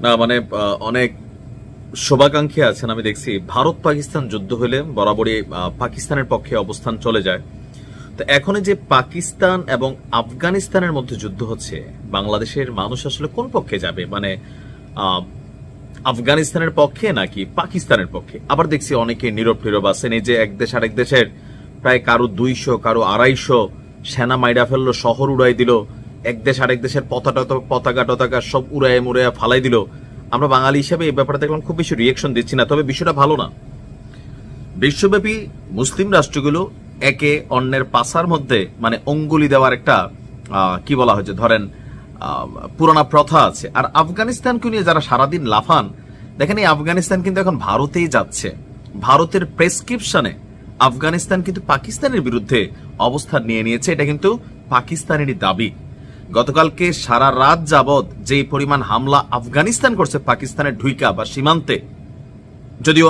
না মানে অনেক শুভাকাঙ্ক্ষী আছেন। আমি দেখছি ভারত পাকিস্তান যুদ্ধ হলে বরাবরই পাকিস্তানের পক্ষে অবস্থান চলে যায়। তো এখন যে পাকিস্তান এবং আফগানিস্তানের মধ্যে যুদ্ধ হচ্ছে, বাংলাদেশের মানুষ আসলে কোন পক্ষে যাবে? মানে আফগানিস্তানের পক্ষে নাকি পাকিস্তানের পক্ষে? আবার দেখছি অনেকে নীরব নীরব আছেন। এই যে এক দেশ আরেক দেশের প্রায় কারো 200 কারো 250 সেনা মাইরা ফেললো, শহর উড়াই দিল, এক দেশ আরেক দেশের পতাকা টতাকা সব উড়ায় মুড়াইয়া ফালাই দিল। আমরা বাঙালি হিসেবে এই ব্যাপারে দেখলাম খুব বেশি রিয়েকশন দিচ্ছি না, তবে বিষয়টা ভালো না। বিশ্বব্যাপী মুসলিম রাষ্ট্রগুলো একে অন্যের পাছার মধ্যে মানে অঙ্গুলি দেওয়ার একটা কি বলা হয়েছে ধরেন পুরানা প্রথা আছে। আর আফগানিস্তানকে নিয়ে যারা সারাদিন লাফান, দেখেন এই আফগানিস্তান কিন্তু এখন ভারতেই যাচ্ছে। ভারতের প্রেসক্রিপশনে আফগানিস্তান কিন্তু পাকিস্তানের বিরুদ্ধে অবস্থান নিয়ে নিয়েছে, এটা কিন্তু পাকিস্তানেরই দাবি। গতকালকে সারা রাত যাবৎ যে পরিমাণ হামলা আফগানিস্তান করছে পাকিস্তানের ঢুইকা বা সীমান্তে, যদিও